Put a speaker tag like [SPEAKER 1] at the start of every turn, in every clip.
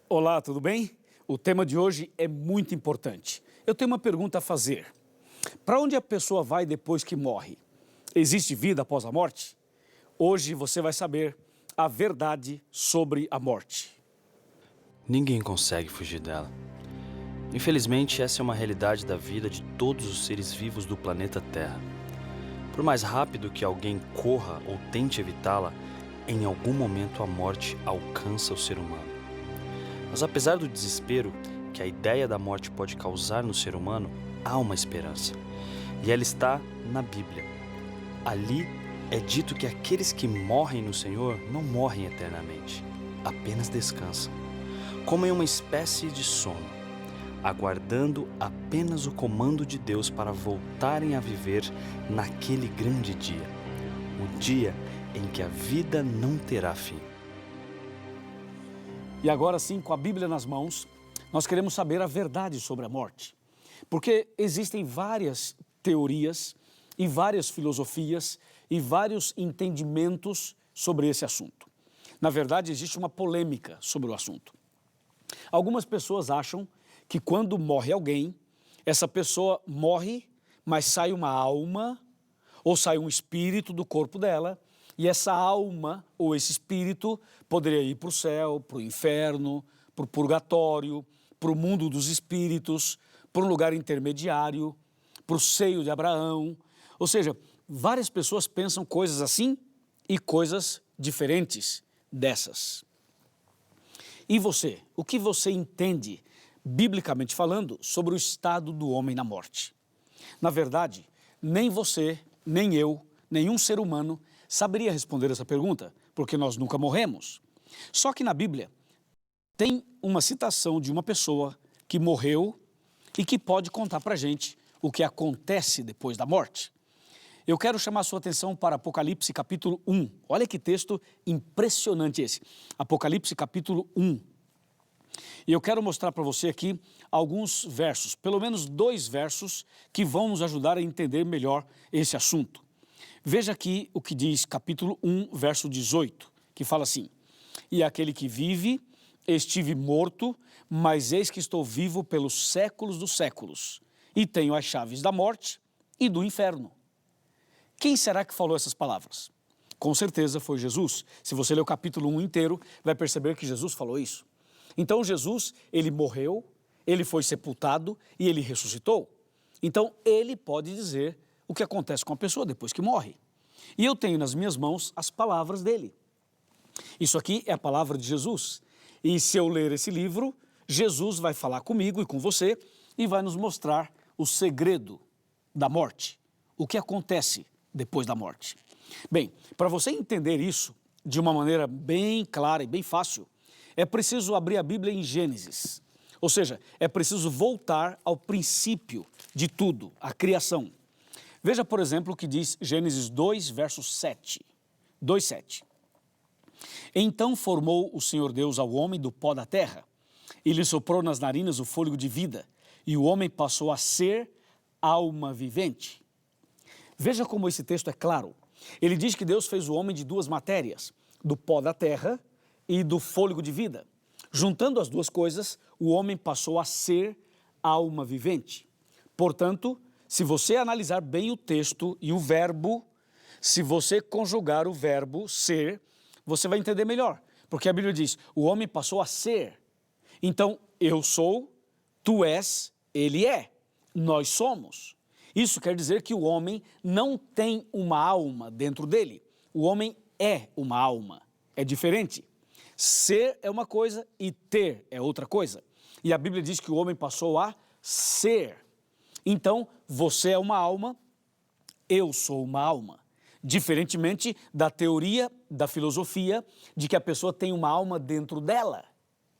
[SPEAKER 1] Olá, tudo bem? O tema de hoje é muito importante. Eu tenho uma pergunta a fazer. Para onde a pessoa vai depois que morre? Existe vida após a morte? Hoje você vai saber a verdade sobre a morte.
[SPEAKER 2] Ninguém consegue fugir dela. Infelizmente, essa é uma realidade da vida de todos os seres vivos do planeta Terra. Por mais rápido que alguém corra ou tente evitá-la, em algum momento a morte alcança o ser humano. Mas apesar do desespero que a ideia da morte pode causar no ser humano, há uma esperança. E ela está na Bíblia. Ali é dito que aqueles que morrem no Senhor não morrem eternamente, apenas descansam, como em uma espécie de sono, aguardando apenas o comando de Deus para voltarem a viver naquele grande dia, o dia em que a vida não terá fim.
[SPEAKER 1] E agora sim, com a Bíblia nas mãos, nós queremos saber a verdade sobre a morte. Porque existem várias teorias e várias filosofias e vários entendimentos sobre esse assunto. Na verdade, existe uma polêmica sobre o assunto. Algumas pessoas acham que quando morre alguém, essa pessoa morre, mas sai uma alma ou sai um espírito do corpo dela, e essa alma ou esse espírito poderia ir para o céu, para o inferno, para o purgatório, para o mundo dos espíritos, para um lugar intermediário, para o seio de Abraão. Ou seja, várias pessoas pensam coisas assim e coisas diferentes dessas. E você? O que você entende, biblicamente falando, sobre o estado do homem na morte? Na verdade, nem você, nem eu, nenhum ser humano saberia responder essa pergunta, porque nós nunca morremos. Só que na Bíblia tem uma citação de uma pessoa que morreu e que pode contar para a gente o que acontece depois da morte. Eu quero chamar a sua atenção para Apocalipse capítulo 1. Olha que texto impressionante esse. Apocalipse capítulo 1. E eu quero mostrar para você aqui alguns versos, pelo menos 2 versos, que vão nos ajudar a entender melhor esse assunto. Veja aqui o que diz capítulo 1, verso 18, que fala assim: E aquele que vive, estive morto, mas eis que estou vivo pelos séculos dos séculos, e tenho as chaves da morte e do inferno. Quem será que falou essas palavras? Com certeza foi Jesus. Se você ler o capítulo 1 inteiro, vai perceber que Jesus falou isso. Então Jesus, ele morreu, ele foi sepultado e ele ressuscitou. Então ele pode dizer o que acontece com a pessoa depois que morre. E eu tenho nas minhas mãos as palavras dele. Isso aqui é a palavra de Jesus. E se eu ler esse livro, Jesus vai falar comigo e com você e vai nos mostrar o segredo da morte, o que acontece depois da morte. Bem, para você entender isso de uma maneira bem clara e bem fácil, é preciso abrir a Bíblia em Gênesis. Ou seja, é preciso voltar ao princípio de tudo, a criação. Veja, por exemplo, o que diz Gênesis 2, verso 7. 2:7. Então formou o Senhor Deus ao homem do pó da terra, e lhe soprou nas narinas o fôlego de vida, e o homem passou a ser alma vivente. Veja como esse texto é claro. Ele diz que Deus fez o homem de 2 matérias, do pó da terra e do fôlego de vida. Juntando as 2 coisas, o homem passou a ser alma vivente. Portanto, se você analisar bem o texto e o verbo, se você conjugar o verbo ser, você vai entender melhor. Porque a Bíblia diz, o homem passou a ser. Então, eu sou, tu és, ele é, nós somos. Isso quer dizer que o homem não tem uma alma dentro dele. O homem é uma alma. É diferente. Ser é uma coisa e ter é outra coisa. E a Bíblia diz que o homem passou a ser. Então, você é uma alma, eu sou uma alma. Diferentemente da teoria, da filosofia, de que a pessoa tem uma alma dentro dela.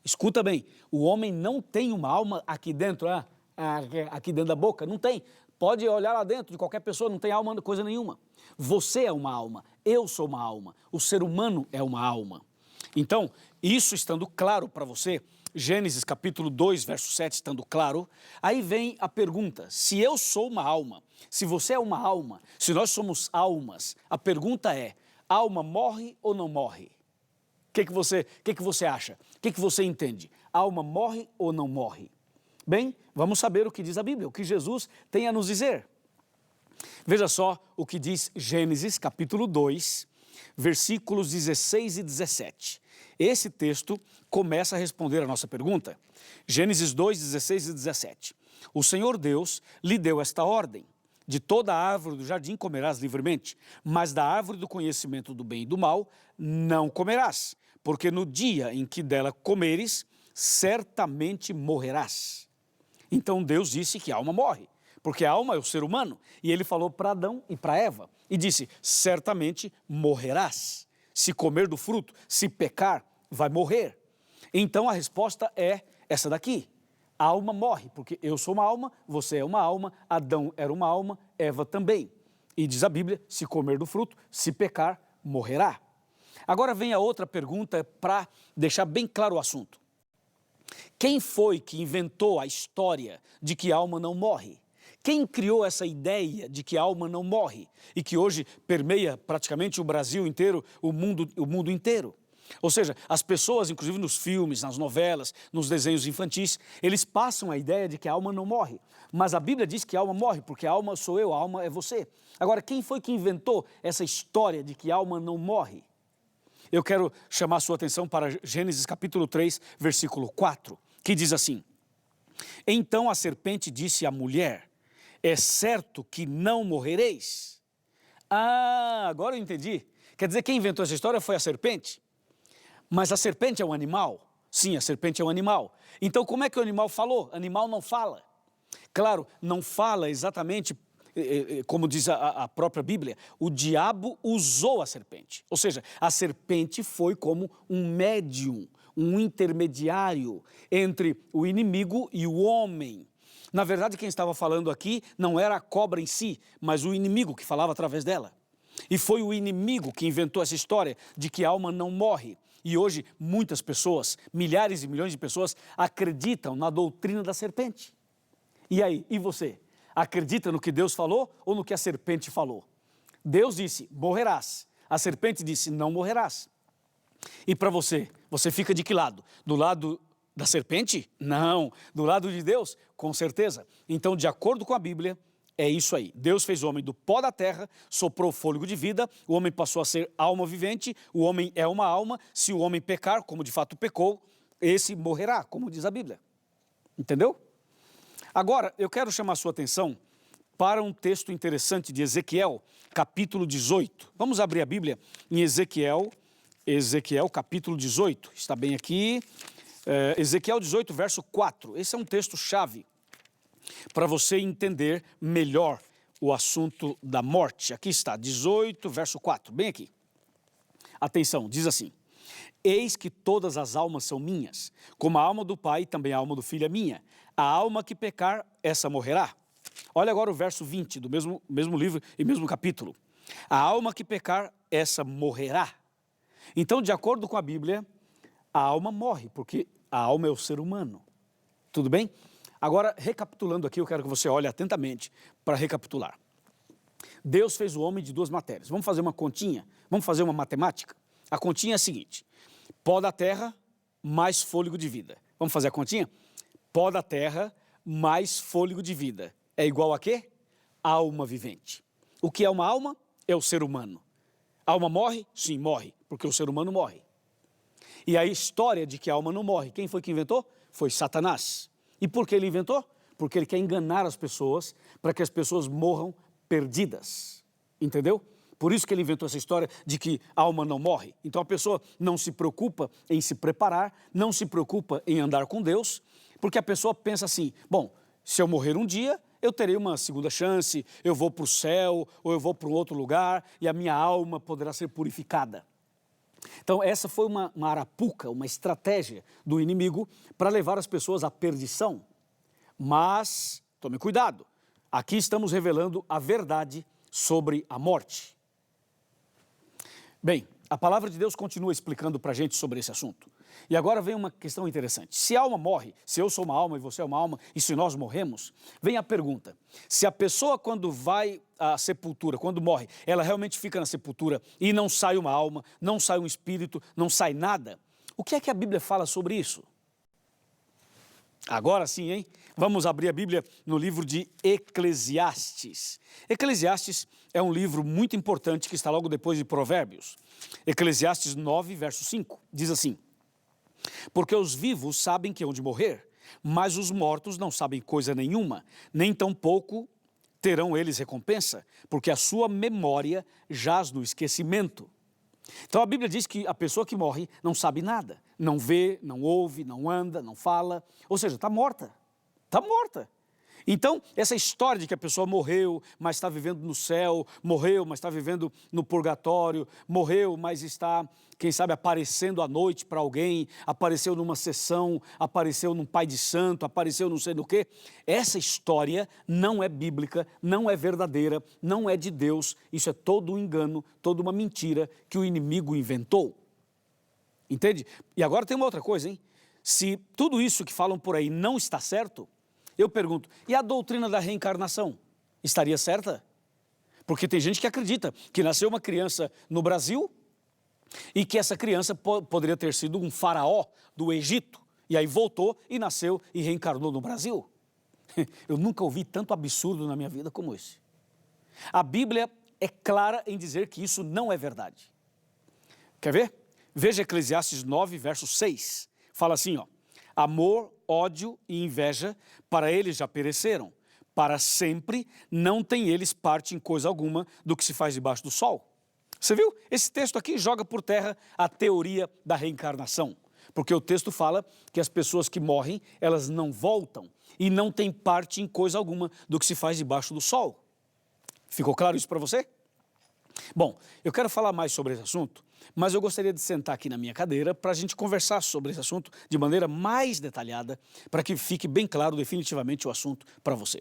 [SPEAKER 1] Escuta bem, o homem não tem uma alma aqui dentro, aqui dentro da boca, não tem. Pode olhar lá dentro de qualquer pessoa, não tem alma, coisa nenhuma. Você é uma alma, eu sou uma alma, o ser humano é uma alma. Então, isso estando claro para você, Gênesis capítulo 2, verso 7 estando claro, aí vem a pergunta, se eu sou uma alma, se você é uma alma, se nós somos almas, a pergunta é, alma morre ou não morre? O que você acha? O que você entende? a alma morre ou não morre? Bem, vamos saber o que diz a Bíblia, o que Jesus tem a nos dizer. Veja só o que diz Gênesis capítulo 2, versículos 16 e 17. Esse texto começa a responder a nossa pergunta. Gênesis 2, 16 e 17. O Senhor Deus lhe deu esta ordem: de toda a árvore do jardim comerás livremente, mas da árvore do conhecimento do bem e do mal não comerás, porque no dia em que dela comeres, certamente morrerás. Então Deus disse que a alma morre, porque a alma é o ser humano, e ele falou para Adão e para Eva, e disse: certamente morrerás. Se comer do fruto, se pecar, vai morrer. Então a resposta é essa daqui: a alma morre, porque eu sou uma alma, você é uma alma, Adão era uma alma, Eva também. E diz a Bíblia: se comer do fruto, se pecar, morrerá. Agora vem a outra pergunta para deixar bem claro o assunto. Quem foi que inventou a história de que a alma não morre? Quem criou essa ideia de que a alma não morre e que hoje permeia praticamente o Brasil inteiro, o mundo inteiro? Ou seja, as pessoas, inclusive nos filmes, nas novelas, nos desenhos infantis, eles passam a ideia de que a alma não morre. Mas a Bíblia diz que a alma morre, porque a alma sou eu, a alma é você. Agora, quem foi que inventou essa história de que a alma não morre? Eu quero chamar a sua atenção para Gênesis capítulo 3, versículo 4, que diz assim: então a serpente disse à mulher: é certo que não morrereis? Ah, agora eu entendi. Quer dizer, quem inventou essa história foi a serpente? Mas a serpente é um animal? Sim, a serpente é um animal. Então como é que o animal falou? Animal não fala. Claro, não fala exatamente como diz a própria Bíblia, o diabo usou a serpente. Ou seja, a serpente foi como um médium, um intermediário entre o inimigo e o homem. Na verdade, quem estava falando aqui não era a cobra em si, mas o inimigo que falava através dela. E foi o inimigo que inventou essa história de que a alma não morre. E hoje muitas pessoas, milhares e milhões de pessoas, acreditam na doutrina da serpente. E aí, e você? Acredita no que Deus falou ou no que a serpente falou? Deus disse: morrerás. A serpente disse: não morrerás. E para você, você fica de que lado? Do lado da serpente? Não. Do lado de Deus? Com certeza. Então, de acordo com a Bíblia, é isso aí. Deus fez o homem do pó da terra, soprou fôlego de vida, o homem passou a ser alma vivente, o homem é uma alma. Se o homem pecar, como de fato pecou, esse morrerá, como diz a Bíblia. Entendeu? Agora, eu quero chamar a sua atenção para um texto interessante de Ezequiel, capítulo 18. Vamos abrir a Bíblia em Ezequiel capítulo 18. Está bem aqui. Ezequiel 18, verso 4. Esse é um texto-chave para você entender melhor o assunto da morte. Aqui está, 18, verso 4, bem aqui. Atenção, diz assim: eis que todas as almas são minhas, como a alma do Pai, também a alma do Filho é minha. A alma que pecar, essa morrerá. Olha agora o verso 20 do mesmo livro e mesmo capítulo. A alma que pecar, essa morrerá. Então, de acordo com a Bíblia, a alma morre, porque a alma é o ser humano. Tudo bem? Agora, recapitulando aqui, eu quero que você olhe atentamente para recapitular. Deus fez o homem de duas matérias. Vamos fazer uma continha? Vamos fazer uma matemática? A continha é a seguinte: pó da terra mais fôlego de vida. Vamos fazer a continha? Pó da terra mais fôlego de vida é igual a quê? Alma vivente. O que é uma alma? É o ser humano. A alma morre? Sim, morre, porque o ser humano morre. E a história de que a alma não morre, quem foi que inventou? Foi Satanás. E por que ele inventou? Porque ele quer enganar as pessoas, para que as pessoas morram perdidas. Entendeu? Por isso que ele inventou essa história de que a alma não morre. Então a pessoa não se preocupa em se preparar, não se preocupa em andar com Deus, porque a pessoa pensa assim: bom, se eu morrer um dia, eu terei uma segunda chance, eu vou para o céu, ou eu vou para um outro lugar, e a minha alma poderá ser purificada. Então essa foi uma arapuca, uma estratégia do inimigo para levar as pessoas à perdição. Mas, tome cuidado, aqui estamos revelando a verdade sobre a morte. Bem, a palavra de Deus continua explicando para a gente sobre esse assunto. E agora vem uma questão interessante. Se a alma morre, se eu sou uma alma e você é uma alma, e se nós morremos, vem a pergunta: se a pessoa, quando vai à sepultura, quando morre, ela realmente fica na sepultura e não sai uma alma, não sai um espírito, não sai nada, o que é que a Bíblia fala sobre isso? Agora sim, hein? Vamos abrir a Bíblia no livro de Eclesiastes. Eclesiastes é um livro muito importante que está logo depois de Provérbios. Eclesiastes 9, verso 5, diz assim: porque os vivos sabem que hão de morrer, mas os mortos não sabem coisa nenhuma, nem tampouco terão eles recompensa, porque a sua memória jaz no esquecimento. Então a Bíblia diz que a pessoa que morre não sabe nada, não vê, não ouve, não anda, não fala, ou seja, está morta, está morta. Então, essa história de que a pessoa morreu, mas está vivendo no céu, morreu, mas está vivendo no purgatório, morreu, mas está, quem sabe, aparecendo à noite para alguém, apareceu numa sessão, apareceu num pai de santo, apareceu não sei do quê. Essa história não é bíblica, não é verdadeira, não é de Deus. Isso é todo um engano, toda uma mentira que o inimigo inventou. Entende? E agora tem uma outra coisa, hein? Se tudo isso que falam por aí não está certo, eu pergunto, e a doutrina da reencarnação? Estaria certa? Porque tem gente que acredita que nasceu uma criança no Brasil e que essa criança poderia ter sido um faraó do Egito, e aí voltou e nasceu e reencarnou no Brasil. Eu nunca ouvi tanto absurdo na minha vida como esse. A Bíblia é clara em dizer que isso não é verdade. Quer ver? Veja Eclesiastes 9, verso 6. Fala assim, ó: amor, ódio e inveja, para eles já pereceram. Para sempre não tem eles parte em coisa alguma do que se faz debaixo do sol. Você viu? Esse texto aqui joga por terra a teoria da reencarnação. Porque o texto fala que as pessoas que morrem, elas não voltam e não têm parte em coisa alguma do que se faz debaixo do sol. Ficou claro isso para você? Bom, eu quero falar mais sobre esse assunto, mas eu gostaria de sentar aqui na minha cadeira para a gente conversar sobre esse assunto de maneira mais detalhada, para que fique bem claro definitivamente o assunto para você.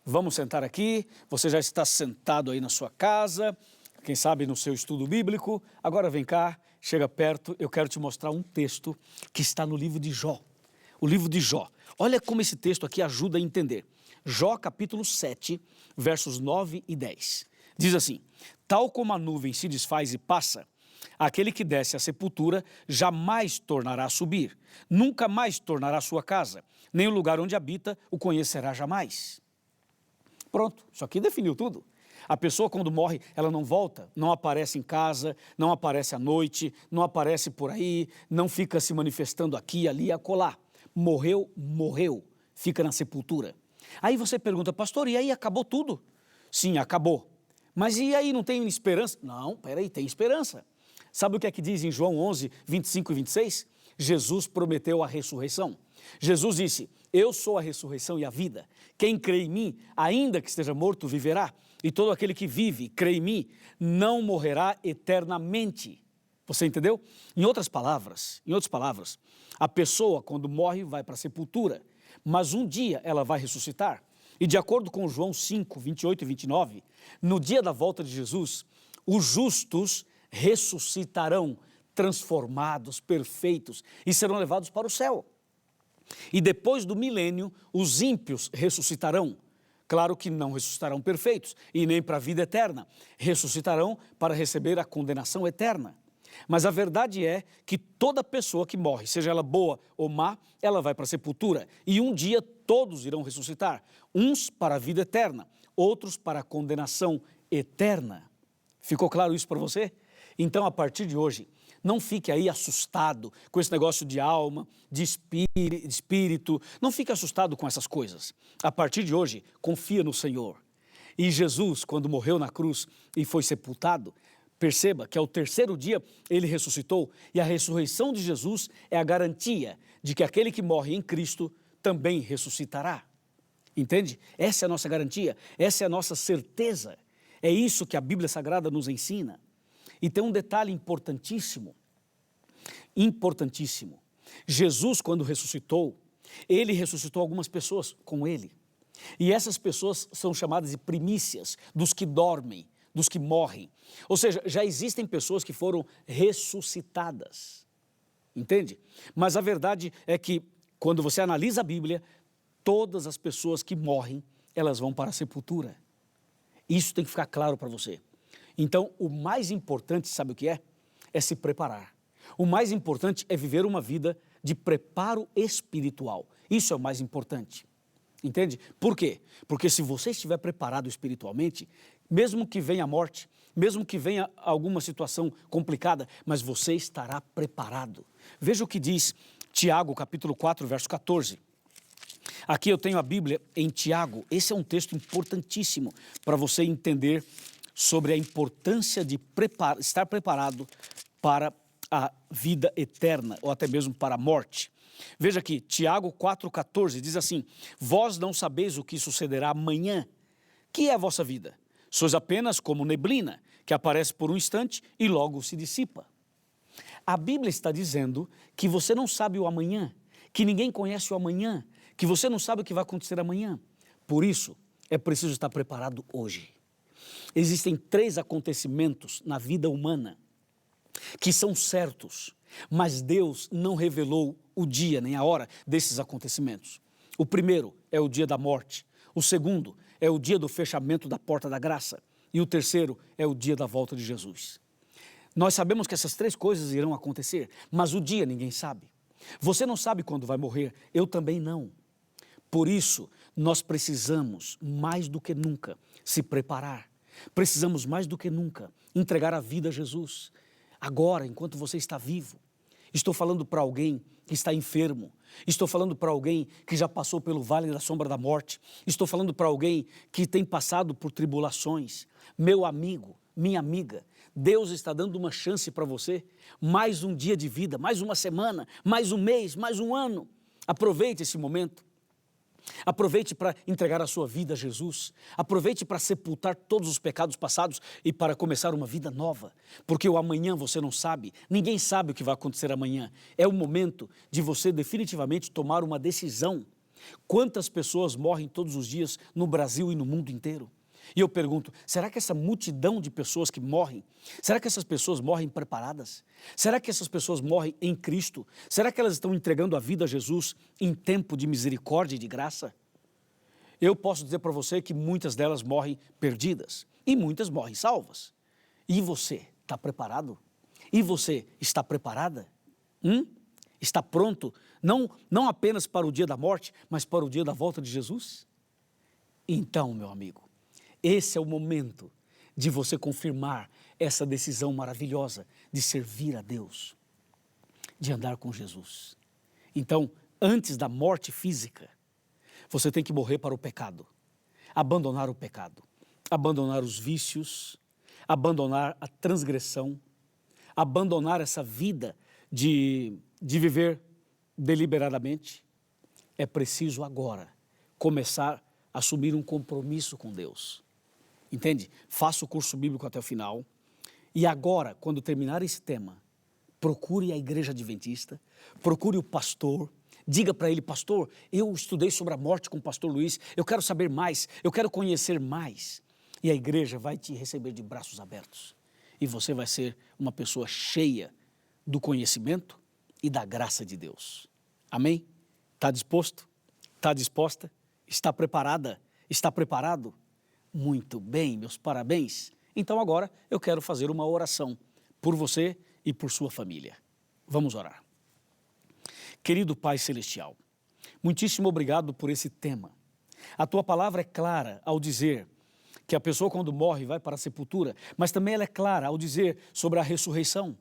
[SPEAKER 1] Vamos sentar aqui, você já está sentado aí na sua casa, quem sabe no seu estudo bíblico. Agora vem cá, chega perto, eu quero te mostrar um texto que está no livro de Jó. O livro de Jó. Olha como esse texto aqui ajuda a entender. Jó capítulo 7, versos 9 e 10. Diz assim: tal como a nuvem se desfaz e passa, aquele que desce à sepultura jamais tornará a subir, nunca mais tornará a sua casa, nem o lugar onde habita o conhecerá jamais. Pronto, isso aqui definiu tudo. A pessoa quando morre, ela não volta, não aparece em casa, não aparece à noite, não aparece por aí, não fica se manifestando aqui, ali e acolá. Morreu, morreu, fica na sepultura. Aí você pergunta, pastor, e aí acabou tudo? Sim, acabou. Mas e aí, não tem esperança? Não, peraí, tem esperança. Sabe o que é que diz em João 11, 25 e 26? Jesus prometeu a ressurreição. Jesus disse, eu sou a ressurreição e a vida. Quem crê em mim, ainda que esteja morto, viverá. E todo aquele que vive, crê em mim, não morrerá eternamente. Você entendeu? Em outras palavras, a pessoa quando morre vai para a sepultura, mas um dia ela vai ressuscitar. E de acordo com João 5, 28 e 29, no dia da volta de Jesus, os justos ressuscitarão, transformados, perfeitos, e serão levados para o céu. E depois do milênio, os ímpios ressuscitarão. Claro que não ressuscitarão perfeitos, e nem para a vida eterna. Ressuscitarão para receber a condenação eterna. Mas a verdade é que toda pessoa que morre, seja ela boa ou má, ela vai para a sepultura. E um dia todos irão ressuscitar. Uns para a vida eterna, outros para a condenação eterna. Ficou claro isso para você? Então, a partir de hoje, não fique aí assustado com esse negócio de alma, de espírito. Não fique assustado com essas coisas. A partir de hoje, confia no Senhor. E Jesus, quando morreu na cruz e foi sepultado, perceba que ao terceiro dia ele ressuscitou, e a ressurreição de Jesus é a garantia de que aquele que morre em Cristo também ressuscitará. Entende? Essa é a nossa garantia, essa é a nossa certeza. É isso que a Bíblia Sagrada nos ensina. E tem um detalhe importantíssimo, importantíssimo. Jesus, quando ressuscitou, ele ressuscitou algumas pessoas com ele. E essas pessoas são chamadas de primícias, dos que dormem, dos que morrem. Ou seja, já existem pessoas que foram ressuscitadas. Entende? Mas a verdade é que, quando você analisa a Bíblia, todas as pessoas que morrem, elas vão para a sepultura. Isso tem que ficar claro para você. Então, o mais importante, sabe o que é? É se preparar. O mais importante é viver uma vida de preparo espiritual. Isso é o mais importante. Entende? Por quê? Porque se você estiver preparado espiritualmente, mesmo que venha a morte, mesmo que venha alguma situação complicada, mas você estará preparado. Veja o que diz Tiago, capítulo 4, verso 14. Aqui eu tenho a Bíblia em Tiago. Esse é um texto importantíssimo para você entender sobre a importância de estar preparado para a vida eterna, ou até mesmo para a morte. Veja aqui, Tiago 4,14 diz assim: vós não sabeis o que sucederá amanhã. Que é a vossa vida? Sois apenas como neblina, que aparece por um instante e logo se dissipa. A Bíblia está dizendo que você não sabe o amanhã, que ninguém conhece o amanhã, que você não sabe o que vai acontecer amanhã. Por isso, é preciso estar preparado hoje. Existem 3 acontecimentos na vida humana que são certos, mas Deus não revelou o dia nem a hora desses acontecimentos. O primeiro é o dia da morte, o segundo é o dia do fechamento da porta da graça e o terceiro é o dia da volta de Jesus. Nós sabemos que essas 3 coisas irão acontecer, mas o dia ninguém sabe. Você não sabe quando vai morrer, eu também não. Por isso, nós precisamos mais do que nunca se preparar. Precisamos mais do que nunca entregar a vida a Jesus. Agora, enquanto você está vivo. Estou falando para alguém que está enfermo. Estou falando para alguém que já passou pelo vale da sombra da morte. Estou falando para alguém que tem passado por tribulações. Meu amigo, minha amiga, Deus está dando uma chance para você. Mais um dia de vida, mais uma semana, mais um mês, mais um ano. Aproveite esse momento. Aproveite para entregar a sua vida a Jesus. Aproveite para sepultar todos os pecados passados e para começar uma vida nova. Porque o amanhã você não sabe, ninguém sabe o que vai acontecer amanhã. É o momento de você definitivamente tomar uma decisão. Quantas pessoas morrem todos os dias no Brasil e no mundo inteiro? E eu pergunto, será que essa multidão de pessoas que morrem, será que essas pessoas morrem preparadas? Será que essas pessoas morrem em Cristo? Será que elas estão entregando a vida a Jesus em tempo de misericórdia e de graça? Eu posso dizer para você que muitas delas morrem perdidas e muitas morrem salvas. E você está preparado? E você está preparada? Está pronto? Não apenas para o dia da morte, mas para o dia da volta de Jesus? Então, meu amigo, esse é o momento de você confirmar essa decisão maravilhosa de servir a Deus, de andar com Jesus. Então, antes da morte física, você tem que morrer para o pecado, abandonar o pecado, abandonar os vícios, abandonar a transgressão, abandonar essa vida de viver deliberadamente. É preciso agora começar a assumir um compromisso com Deus. Entende? Faça o curso bíblico até o final. E agora, quando terminar esse tema, procure a igreja adventista, procure o pastor, diga para ele: pastor, eu estudei sobre a morte com o pastor Luiz, eu quero saber mais, eu quero conhecer mais. E a igreja vai te receber de braços abertos. E você vai ser uma pessoa cheia do conhecimento e da graça de Deus. Amém? Está disposto? Está disposta? Está preparada? Está preparado? Muito bem, meus parabéns. Então agora eu quero fazer uma oração por você e por sua família. Vamos orar. Querido Pai Celestial, muitíssimo obrigado por esse tema. A tua palavra é clara ao dizer que a pessoa quando morre vai para a sepultura, mas também ela é clara ao dizer sobre a ressurreição.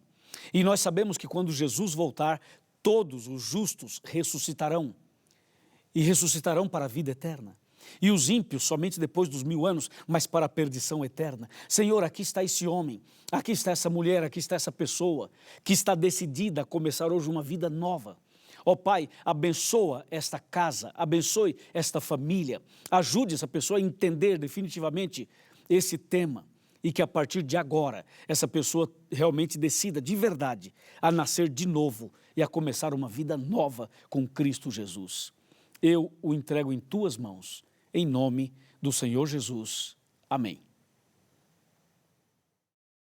[SPEAKER 1] E nós sabemos que quando Jesus voltar, todos os justos ressuscitarão e ressuscitarão para a vida eterna. E os ímpios somente depois dos 1000 anos, mas para a perdição eterna. Senhor, aqui está esse homem, aqui está essa mulher, aqui está essa pessoa que está decidida a começar hoje uma vida nova. Ó Pai, abençoa esta casa, abençoe esta família, ajude essa pessoa a entender definitivamente esse tema e que a partir de agora essa pessoa realmente decida de verdade a nascer de novo e a começar uma vida nova com Cristo Jesus. Eu o entrego em tuas mãos, em nome do Senhor Jesus. Amém.